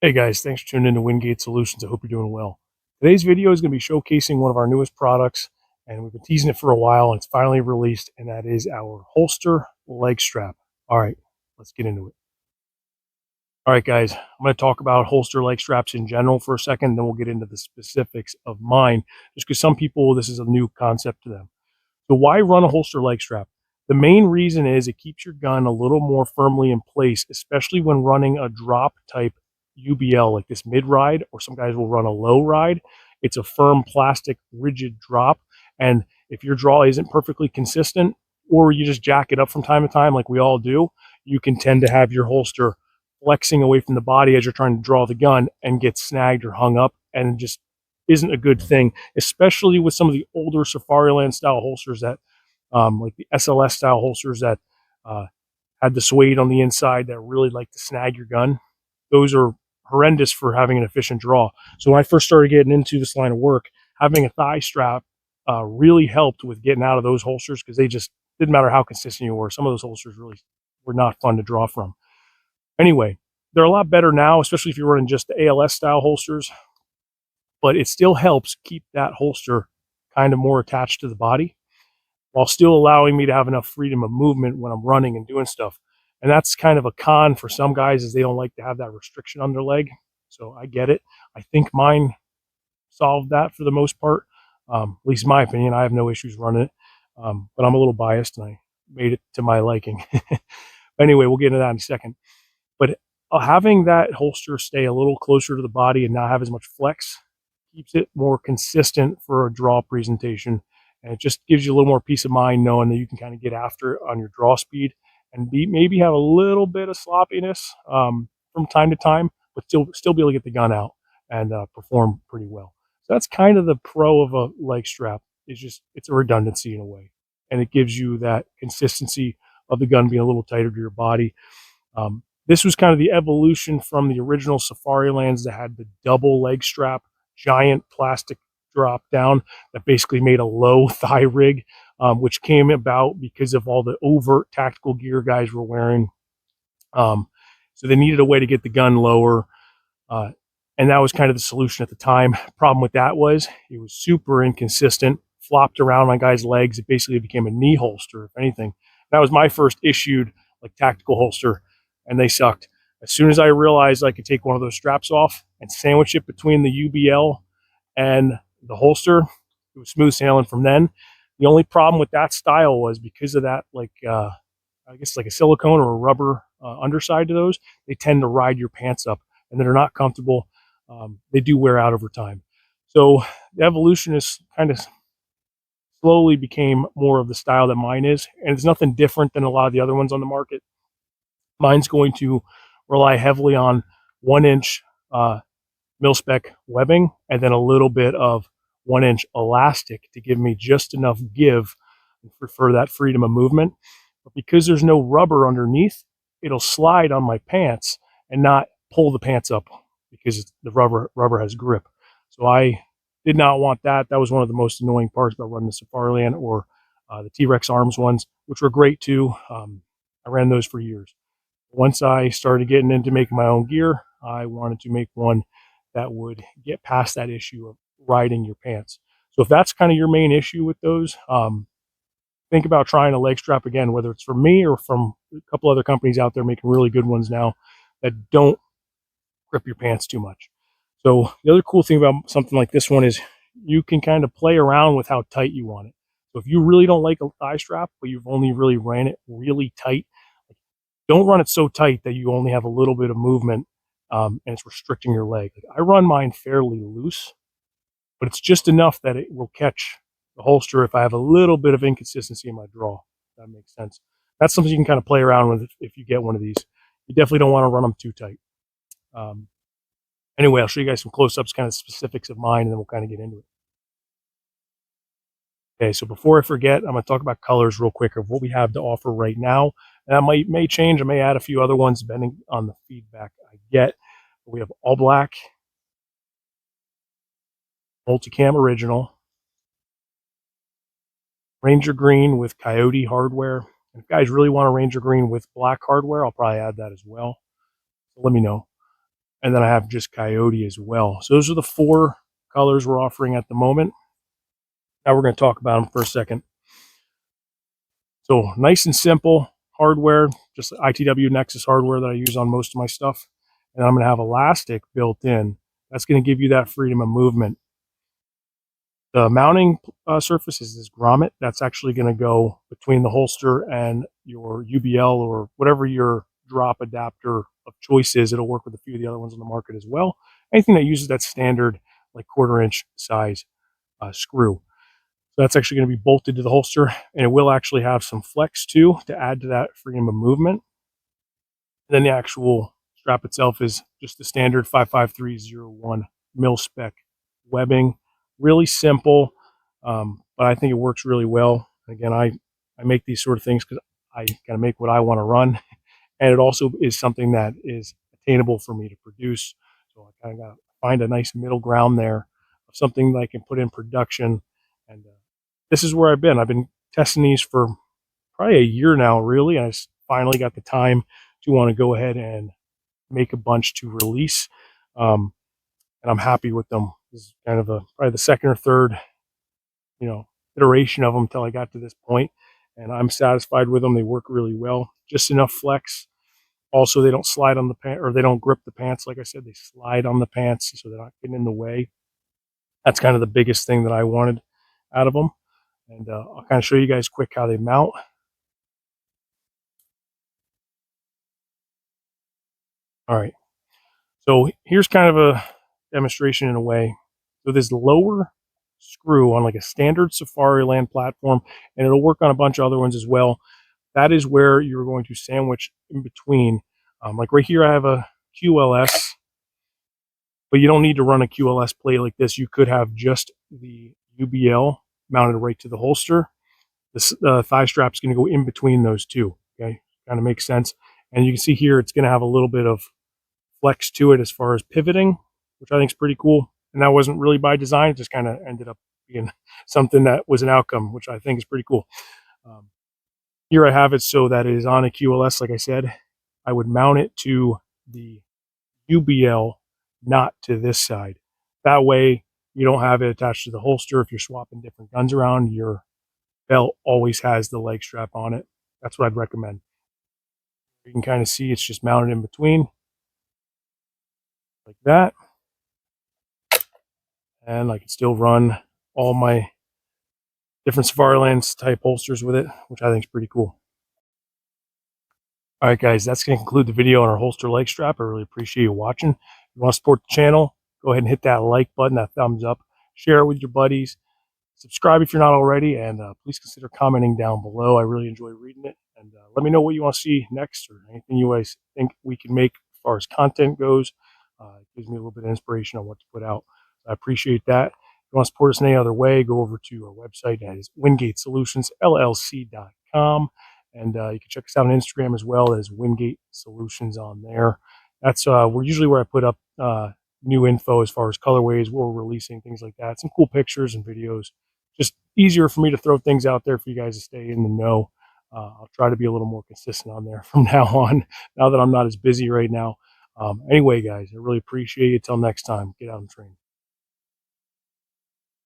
Hey guys, thanks for tuning in to Wingate Solutions. I hope you're doing well. Today's video is going to be showcasing one of our newest products, and we've been teasing it for a while, and it's finally released, and that is our holster leg strap. All right, let's get into it. All right, guys, I'm going to talk about holster leg straps in general for a second, then we'll get into the specifics of mine, just because some people, this is a new concept to them. So why run a holster leg strap? The main reason is it keeps your gun a little more firmly in place, especially when running a drop type UBL like this mid ride, or some guys will run a low ride. It's a firm plastic rigid drop. And if your draw isn't perfectly consistent, or you just jack it up from time to time like we all do, you can tend to have your holster flexing away from the body as you're trying to draw the gun and get snagged or hung up, and just isn't a good thing, especially with some of the older Safariland style holsters that, like the SLS style holsters that uh, had the suede on the inside that really like to snag your gun. Those are horrendous for having an efficient draw. So when I first started getting into this line of work, having a thigh strap really helped with getting out of those holsters, because they just didn't matter how consistent you were. Some of those holsters really were not fun to draw from. Anyway, they're a lot better now, especially if you're running just the ALS style holsters, but it still helps keep that holster kind of more attached to the body while still allowing me to have enough freedom of movement when I'm running and doing stuff. And that's kind of a con for some guys, is they don't like to have that restriction on their leg. So I get it. I think mine solved that for the most part. At least in my opinion, I have no issues running it. But I'm a little biased and I made it to my liking. Anyway, we'll get into that in a second. But having that holster stay a little closer to the body and not have as much flex keeps it more consistent for a draw presentation. And it just gives you a little more peace of mind knowing that you can kind of get after it on your draw speed and maybe have a little bit of sloppiness from time to time, but still be able to get the gun out and perform pretty well. So that's kind of the pro of a leg strap. Is just it's a redundancy in a way, and it gives you that consistency of the gun being a little tighter to your body. This was kind of the evolution from the original Safarilands that had the double leg strap, giant plastic drop down that basically made a low thigh rig, which came about because of all the overt tactical gear guys were wearing. So they needed a way to get the gun lower. Uh, and that was kind of the solution at the time. Problem with that was it was super inconsistent, flopped around on guys' legs. It basically became a knee holster, if anything. That was my first issued like tactical holster, and they sucked. As soon as I realized I could take one of those straps off and sandwich it between the UBL and the holster, it was smooth sailing from then. The only problem with that style was because of that, like I guess like a silicone or a rubber underside to those, they tend to ride your pants up, and they're not comfortable. They do wear out over time. So the evolution is kind of slowly became more of the style that mine is, and it's nothing different than a lot of the other ones on the market. Mine's going to rely heavily on 1 inch mil-spec webbing and then a little bit of 1 inch elastic to give me just enough give for that freedom of movement. But because there's no rubber underneath, it'll slide on my pants and not pull the pants up because the rubber has grip. So I did not want that. That was one of the most annoying parts about running the Safariland or the T-Rex Arms ones, which were great too. I ran those for years. Once I started getting into making my own gear, I wanted to make one that would get past that issue of riding your pants. So if that's kind of your main issue with those, think about trying a leg strap again, whether it's from me or from a couple other companies out there making really good ones now that don't grip your pants too much. So the other cool thing about something like this one is you can kind of play around with how tight you want it. So if you really don't like a thigh strap, but you've only really ran it really tight, don't run it so tight that you only have a little bit of movement and it's restricting your leg. I run mine fairly loose, but it's just enough that it will catch the holster if I have a little bit of inconsistency in my draw. If that makes sense. That's something you can kind of play around with if you get one of these. You definitely don't want to run them too tight. Um, anyway, I'll show you guys some close-ups, kind of specifics of mine, and then we'll kind of get into it. Okay, so before I forget, I'm going to talk about colors real quick of what we have to offer right now. And that may change. I may add a few other ones depending on the feedback I get. But we have all black, multicam original, Ranger green with coyote hardware. And if guys really want a Ranger green with black hardware, I'll probably add that as well. So let me know. And then I have just coyote as well. So those are the 4 colors we're offering at the moment. Now we're going to talk about them for a second. So nice and simple hardware, just ITW Nexus hardware that I use on most of my stuff. And I'm going to have elastic built in. That's going to give you that freedom of movement. The mounting surface is this grommet. That's actually going to go between the holster and your UBL or whatever your drop adapter of choice is. It'll work with a few of the other ones on the market as well. Anything that uses that standard like 1/4 inch size screw. So that's actually going to be bolted to the holster, and it will actually have some flex too to add to that freedom of movement. And then the actual strap itself is just the standard 55301 mil spec webbing. Really simple, but I think it works really well. Again, I make these sort of things because I kind of make what I want to run, and it also is something that is attainable for me to produce. So I kind of got to find a nice middle ground there of something that I can put in production. And this is where I've been. I've been testing these for probably a year now, really. And I finally got the time to want to go ahead and make a bunch to release. And I'm happy with them. This is kind of probably the second or third, iteration of them until I got to this point, and I'm satisfied with them. They work really well. Just enough flex. Also, they don't slide on the pants, or they don't grip the pants. Like I said, they slide on the pants, so they're not getting in the way. That's kind of the biggest thing that I wanted out of them. And I'll kind of show you guys quick how they mount. All right. So here's kind of a demonstration in a way. So this lower screw on like a standard Safariland platform, and it'll work on a bunch of other ones as well. That is where you're going to sandwich in between. Like right here, I have a QLS, but you don't need to run a QLS plate like this. You could have just the UBL mounted right to the holster. The thigh strap is going to go in between those two. Okay, kind of makes sense. And you can see here, it's going to have a little bit of flex to it as far as pivoting, which I think is pretty cool. And that wasn't really by design; it just kind of ended up being something that was an outcome, which I think is pretty cool. Here I have it so that it is on a QLS, like I said. I would mount it to the UBL, not to this side. That way, you don't have it attached to the holster. If you're swapping different guns around, your belt always has the leg strap on it. That's what I'd recommend. You can kind of see it's just mounted in between, like that. And I can still run all my different Safarilands type holsters with it, which I think is pretty cool. All right, guys, that's going to conclude the video on our holster leg strap. I really appreciate you watching. If you want to support the channel, go ahead and hit that like button, that thumbs up, share it with your buddies, subscribe if you're not already, and please consider commenting down below. I really enjoy reading it. And let me know what you want to see next or anything you guys think we can make as far as content goes. It gives me a little bit of inspiration on what to put out. I appreciate that. If you want to support us in any other way, go over to our website. That is Wingate Solutions, LLC.com. And you can check us out on Instagram as well as Wingate Solutions on there. That's we're usually where I put up new info as far as colorways, what we're releasing, things like that. Some cool pictures and videos. Just easier for me to throw things out there for you guys to stay in the know. I'll try to be a little more consistent on there from now on, now that I'm not as busy right now. Anyway, guys, I really appreciate it. Till next time, get out and train.